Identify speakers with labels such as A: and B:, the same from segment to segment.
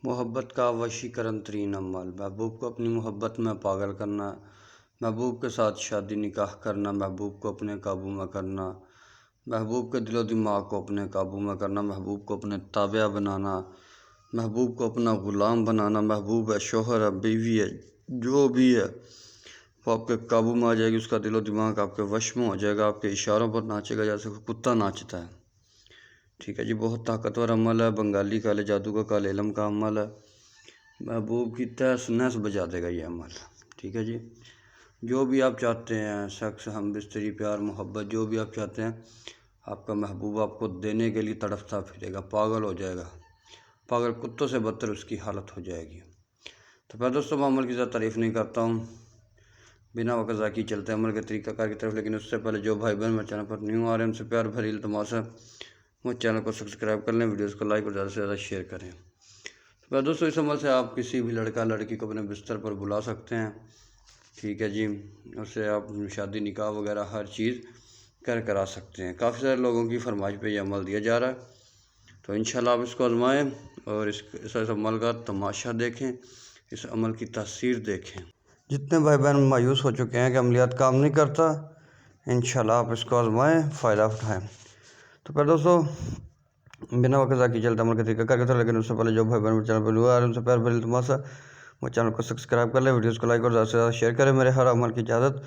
A: محبت کا وشیکرن ترین عمل، محبوب کو اپنی محبت میں پاگل کرنا، محبوب کے ساتھ شادی نکاح کرنا، محبوب کو اپنے قابو میں کرنا، محبوب کے دل و دماغ کو اپنے قابو میں کرنا، محبوب کو اپنے تابع بنانا، محبوب کو اپنا غلام بنانا۔ محبوب ہے، شوہر ہے، بیوی ہے، جو بھی ہے وہ آپ کے قابو میں آ جائے گی، اس کا دل و دماغ آپ کے وش میں ہو جائے گا، آپ کے اشاروں پر ناچے گا جیسے کتا ناچتا ہے۔ ٹھیک ہے جی، بہت طاقتور عمل ہے، بنگالی کالے جادو کا کالے علم کا عمل ہے، محبوب کی تہس نہس بجا دے گا یہ عمل۔ ٹھیک ہے جی، جو بھی آپ چاہتے ہیں، سیکس، ہم بستری، پیار، محبت، جو بھی آپ چاہتے ہیں، آپ کا محبوب آپ کو دینے کے لیے تڑپتا پھرے گا، پاگل ہو جائے گا، پاگل کتوں سے بدتر اس کی حالت ہو جائے گی۔ تو پھر دوستوں، میں عمل کی زیادہ تعریف نہیں کرتا ہوں، بنا وقت ضائع کیے چلتے ہیں عمل کے طریقہ کار کی طرف، لیکن اس سے پہلے جو بھائی بہن میرے چینل پر نیو آ رہے ہیں ان سے پیار بھری التماس ہے وہ چینل کو سبسکرائب کر لیں، ویڈیوز کو لائک اور زیادہ سے زیادہ شیئر کریں۔ تو دوستوں، اس عمل سے آپ کسی بھی لڑکا لڑکی کو اپنے بستر پر بلا سکتے ہیں۔ ٹھیک ہے جی، اس سے آپ شادی نکاح وغیرہ ہر چیز کرا سکتے ہیں۔ کافی سارے لوگوں کی فرمائش پہ یہ عمل دیا جا رہا ہے، تو انشاءاللہ آپ اس کو آزمائیں اور اس عمل کا تماشا دیکھیں، اس عمل کی تاثیر دیکھیں۔ جتنے بھائی بہن مایوس ہو چکے ہیں کہ عملیات کام نہیں کرتا، انشاءاللہ آپ اس کو آزمائیں، فائدہ اٹھائیں۔ تو پھر دوستوں، بنا وقت ضائع کیے چلتے عمل کا طریقہ کر کے، لیکن اس سے پہلے جو بھائی بہن چینل پہ نیو آ رہے ہیں ان سے پیار بھری التماس ہے وہ چینل کو سبسکرائب کر لیں، ویڈیوز کو لائک اور زیادہ سے زیادہ شیئر کریں۔ میرے ہر عمل کی اجازت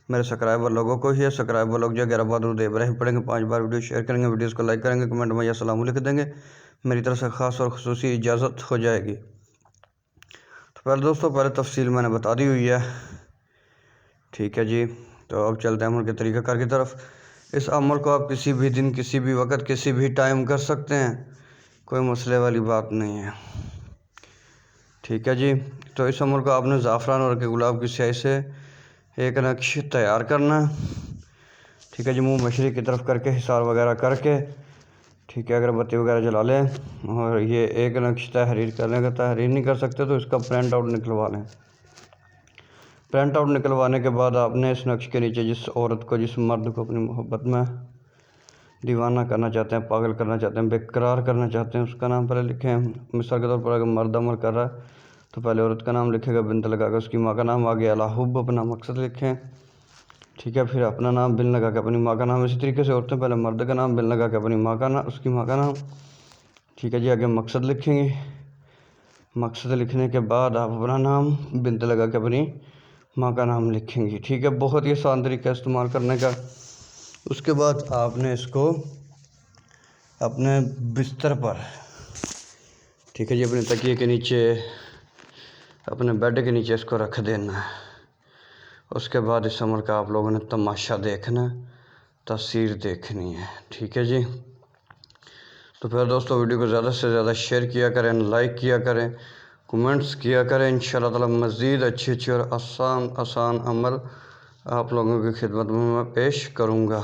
A: میرے سبسکرائبر لوگوں کو ہی ہے۔ سبسکرائبر لوگ جو 11 بار درود ابراہیم پڑھیں گے، 5 بار ویڈیو شیئر کریں گے، ویڈیوز کو لائک کریں گے، کمنٹ میں یا سلام لکھ دیں گے، میری طرف سے خاص اور خصوصی اجازت ہو جائے گی۔ تو پہلے دوستوں، پہلے تفصیل میں نے بتا دی ہوئی ہے۔ ٹھیک ہے جی، تو اب چلتے ہیں عمل کے طریقہ کار کی طرف۔ اس عمل کو آپ کسی بھی دن، کسی بھی وقت، کسی بھی ٹائم کر سکتے ہیں، کوئی مسئلے والی بات نہیں ہے۔ ٹھیک ہے جی، تو اس عمل کو آپ نے زعفران اور کے گلاب کی سیاہی سے ایک نقش تیار کرنا ہے۔ ٹھیک ہے جی، منہ مشرق کی طرف کر کے، حصار وغیرہ کر کے، ٹھیک ہے، اگربتی وغیرہ جلا لیں اور یہ ایک نقش تحریر کر لیں۔ اگر تحریر نہیں کر سکتے تو اس کا پرنٹ آؤٹ نکلوا لیں۔ پرنٹ آؤٹ نکلوانے کے بعد آپ نے اس نقش کے نیچے جس عورت کو، جس مرد کو اپنی محبت میں دیوانہ کرنا چاہتے ہیں، پاگل کرنا چاہتے ہیں، بے قرار کرنا چاہتے ہیں، اس کا نام پہلے لکھیں۔ مثال کے طور پر اگر مرد عمل کر رہا ہے تو پہلے عورت کا نام لکھے گا، بنت لگا کے اس کی ماں کا نام، آگے الحب اپنا مقصد لکھیں۔ ٹھیک ہے، پھر اپنا نام، بن لگا کے اپنی ماں کا نام۔ اسی طریقے سے عورتیں پہلے مرد کا نام، بن لگا کے اپنی ماں کا نام، اس کی ماں کا نام۔ ٹھیک ہے جی، آگے مقصد لکھیں گے۔ مقصد لکھنے کے بعد آپ اپنا نام، بنت لگا کے اپنی ماں کا نام لکھیں گی۔ ٹھیک ہے، بہت ہی آسان طریقہ استعمال کرنے کا۔ اس کے بعد آپ نے اس کو اپنے بستر پر، ٹھیک ہے جی، اپنے تکیے کے نیچے، اپنے بیڈ کے نیچے اس کو رکھ دینا ہے۔ اس کے بعد اس عمل کا آپ لوگوں نے تماشا دیکھنا ہے، تاثیر دیکھنی ہے۔ ٹھیک ہے جی، تو پھر دوستوں، ویڈیو کو زیادہ سے زیادہ شیئر کیا کریں، لائک کیا کریں، کومنٹس کیا کریں۔ انشاءاللہ تعالی مزید اچھی اور آسان عمل آپ لوگوں کی خدمت میں پیش کروں گا۔